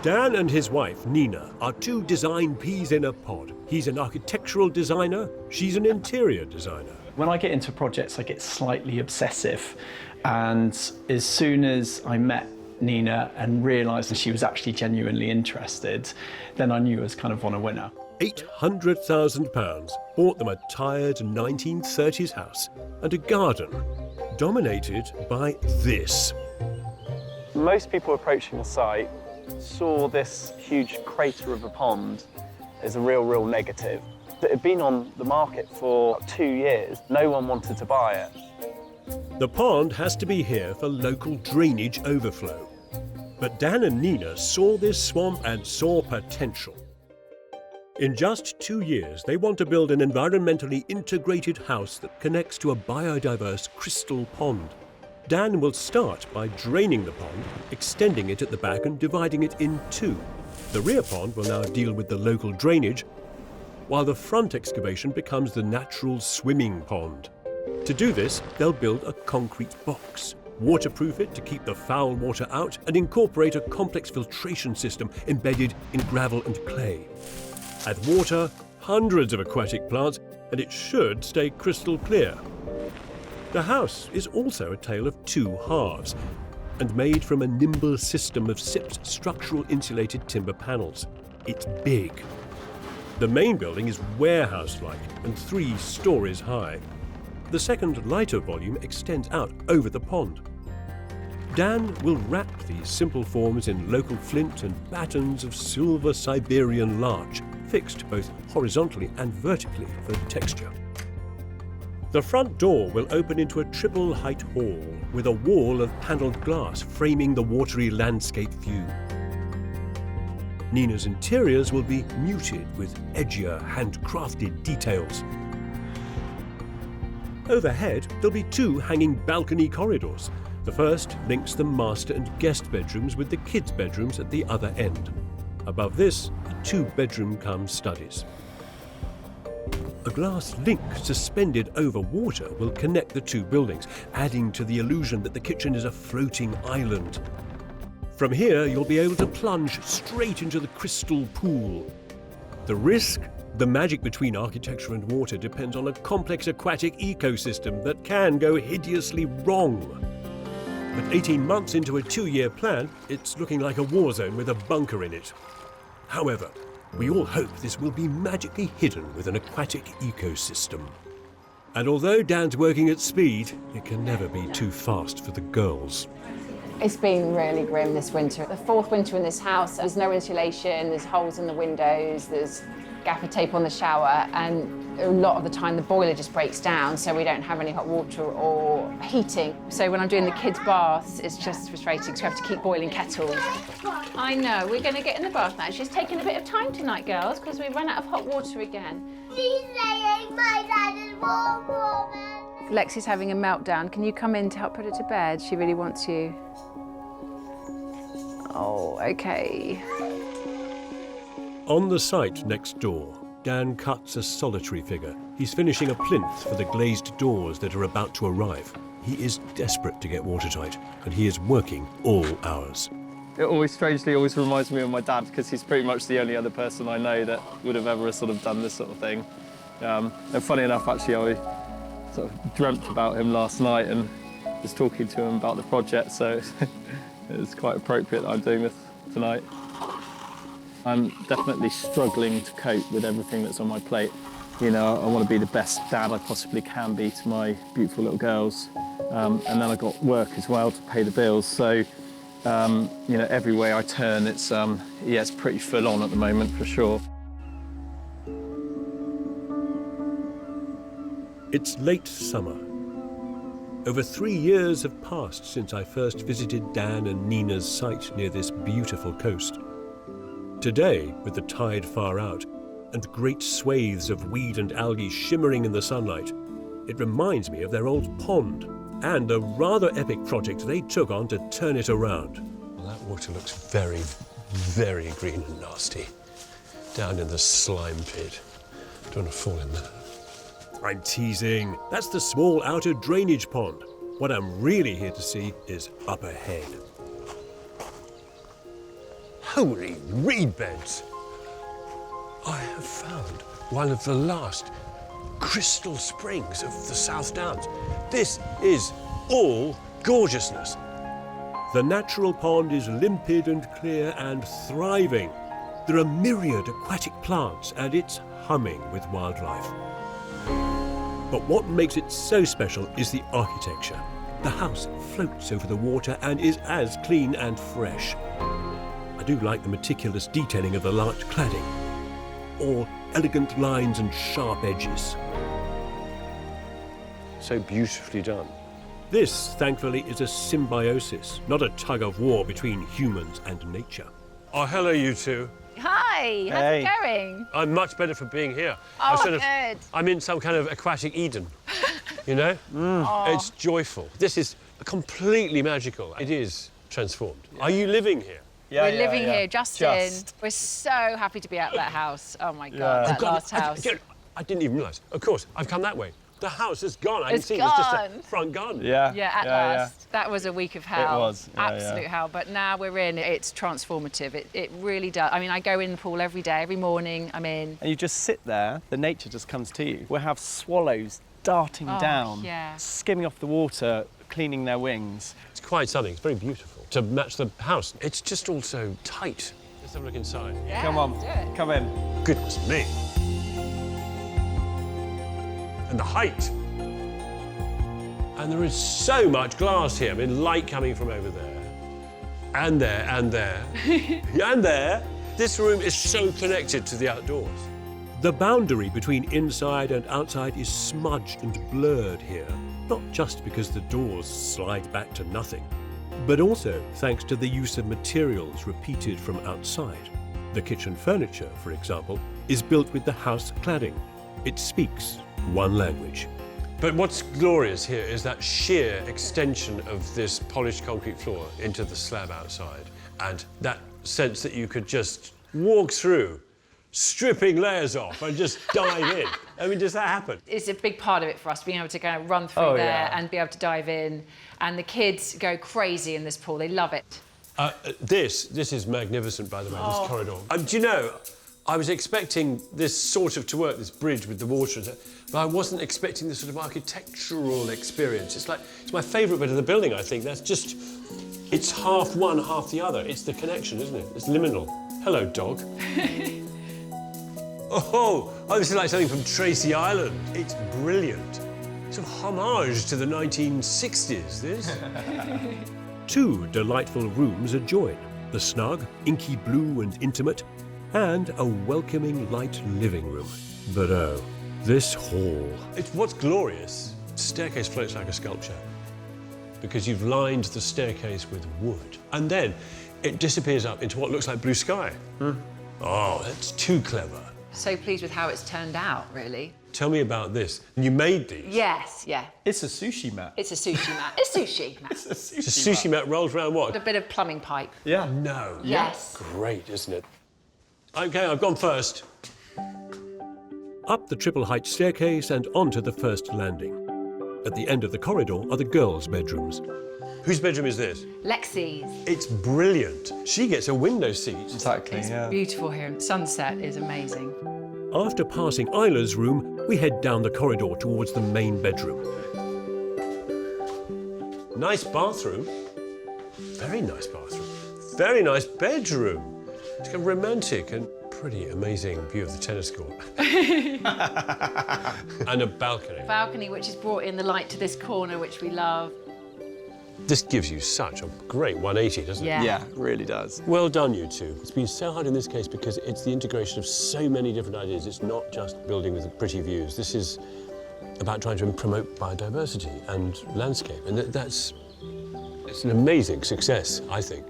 Dan and his wife, Nina, are two design peas in a pod. He's an architectural designer, she's an interior designer. When I get into projects, I get slightly obsessive. And as soon as I met Nina and realised that she was actually genuinely interested, then I knew I was kind of on a winner. £800,000 bought them a tired 1930s house and a garden dominated by this. Most people approaching the site saw this huge crater of a pond as a real negative. It had been on the market for 2 years. No one wanted to buy it. The pond has to be here for local drainage overflow. But Dan and Nina saw this swamp and saw potential. In just 2 years, they want to build an environmentally integrated house that connects to a biodiverse crystal pond. Dan will start by draining the pond, extending it at the back and dividing it in two. The rear pond will now deal with the local drainage, while the front excavation becomes the natural swimming pond. To do this, they'll build a concrete box, waterproof it to keep the foul water out, and incorporate a complex filtration system embedded in gravel and clay. Add water, hundreds of aquatic plants, and it should stay crystal clear. The house is also a tale of two halves, and made from a nimble system of SIP's structural insulated timber panels. It's big. The main building is warehouse-like and 3 stories high. The second, lighter volume extends out over the pond. Dan will wrap these simple forms in local flint and battens of silver Siberian larch, fixed both horizontally and vertically for texture. The front door will open into a triple-height hall with a wall of panelled glass framing the watery landscape view. Nina's interiors will be muted with edgier, handcrafted details. Overhead, there'll be 2 hanging balcony corridors. The first links the master and guest bedrooms with the kids' bedrooms at the other end. Above this, 2 bedroom-cum studies. A glass link suspended over water will connect the 2 buildings, adding to the illusion that the kitchen is a floating island. From here, you'll be able to plunge straight into the crystal pool. The risk? The magic between architecture and water depends on a complex aquatic ecosystem that can go hideously wrong. But 18 months into a 2-year plan, it's looking like a war zone with a bunker in it. However, we all hope this will be magically hidden with an aquatic ecosystem. And although Dan's working at speed, it can never be too fast for the girls. It's been really grim this winter. The 4th winter in this house, there's no insulation, there's holes in the windows, there's gaffer tape on the shower, and a lot of the time the boiler just breaks down, so we don't have any hot water or heating. So when I'm doing the kids' baths, it's just frustrating because we have to keep boiling kettles. I know, we're going to get in the bath now. She's taking a bit of time tonight, girls, because we've run out of hot water again. She's saying my dad is warm. Lexi's having a meltdown. Can you come in to help put her to bed? She really wants you. Oh, okay. On the site next door, Dan cuts a solitary figure. He's finishing a plinth for the glazed doors that are about to arrive. He is desperate to get watertight, and he is working all hours. It always reminds me of my dad, because he's pretty much the only other person I know that would have ever sort of done this sort of thing. And funny enough, actually, I sort of dreamt about him last night and was talking to him about the project, so it's quite appropriate that I'm doing this tonight. I'm definitely struggling to cope with everything that's on my plate. You know, I want to be the best dad I possibly can be to my beautiful little girls. And then I've got work as well to pay the bills. So, you know, every way I turn, it's pretty full on at the moment, for sure. It's late summer. Over 3 years have passed since I first visited Dan and Nina's site near this beautiful coast. Today, with the tide far out and great swathes of weed and algae shimmering in the sunlight, it reminds me of their old pond and a rather epic project they took on to turn it around. Well, that water looks very, very green and nasty. Down in the slime pit. Don't want to fall in there. I'm teasing. That's the small outer drainage pond. What I'm really here to see is up ahead. holy reed beds! I have found one of the last crystal springs of the South Downs. This is all gorgeousness. The natural pond is limpid and clear and thriving. There are myriad aquatic plants and it's humming with wildlife. But what makes it so special is the architecture. The house floats over the water and is as clean and fresh. I do like the meticulous detailing of the larch cladding. All elegant lines and sharp edges. So beautifully done. This, thankfully, is a symbiosis, not a tug of war between humans and nature. Oh, hello, you two. Hi, how's it going? I'm much better for being here. Oh, good. I'm in some kind of aquatic Eden, you know? It's joyful. This is completely magical. It is transformed. Yeah. Are you living here? Yeah, we're living here, Justin. We're so happy to be at that house. Oh, my God, that last house. I didn't even realise. Of course, I've come that way. The house is gone. I can see there's just a front garden. Yeah, at last. That was a week of hell. It was. Absolute hell. But now we're in. It's transformative. It really does. I mean, I go in the pool every day, every morning. I'm in. And you just sit there. The nature just comes to you. We'll have swallows darting down, skimming off the water, cleaning their wings. It's quite something. It's very beautiful. To match the house, it's just all so tight. Let's have a look inside. Yeah, come on, let's do it. Come in. Goodness me. And the height. And there is so much glass here. I mean, light coming from over there. And there, and there. And there. This room is so connected to the outdoors. The boundary between inside and outside is smudged and blurred here. Not just because the doors slide back to nothing, but also thanks to the use of materials repeated from outside. The kitchen furniture, for example, is built with the house cladding. It speaks one language. But what's glorious here is that sheer extension of this polished concrete floor into the slab outside, and that sense that you could just walk through, stripping layers off and just dive in. I mean, does that happen? It's a big part of it for us, being able to kind of run through there and be able to dive in. And the kids go crazy in this pool. They love it. This is magnificent, by the way, this corridor. Do you know, I was expecting this sort of to work, this bridge with the water, but I wasn't expecting this sort of architectural experience. It's my favourite bit of the building, I think. That's just, it's half one, half the other. It's the connection, isn't it? It's liminal. Hello, dog. Oh, this is like something from Tracy Island. It's brilliant. Sort of homage to the 1960s, this. Two delightful rooms adjoin. The snug, inky blue and intimate, and a welcoming light living room. But oh, this hall. What's glorious, the staircase floats like a sculpture because you've lined the staircase with wood. And then it disappears up into what looks like blue sky. Oh, that's too clever. So pleased with how it's turned out, really. Tell me about this. You made these? Yes, yeah. It's a sushi mat. It's a sushi mat. It's sushi mat. It's a It's a sushi mat rolled around what? A bit of plumbing pipe. Yeah. No. Yes. Great, isn't it? OK, I've gone first. Up the triple height staircase and onto the first landing. At the end of the corridor are the girls' bedrooms. Whose bedroom is this? Lexi's. It's brilliant. She gets a window seat. Exactly, It's beautiful here. Sunset is amazing. After passing Isla's room, we head down the corridor towards the main bedroom. Nice bathroom. Very nice bathroom. Very nice bedroom. It's kind of romantic and pretty amazing view of the tennis court. And a balcony. Balcony, which has brought in the light to this corner, which we love. This gives you such a great 180, doesn't it? Yeah, it really does. Well done, you two. It's been so hard in this case because it's the integration of so many different ideas. It's not just building with pretty views. This is about trying to promote biodiversity and landscape. And it's an amazing success, I think.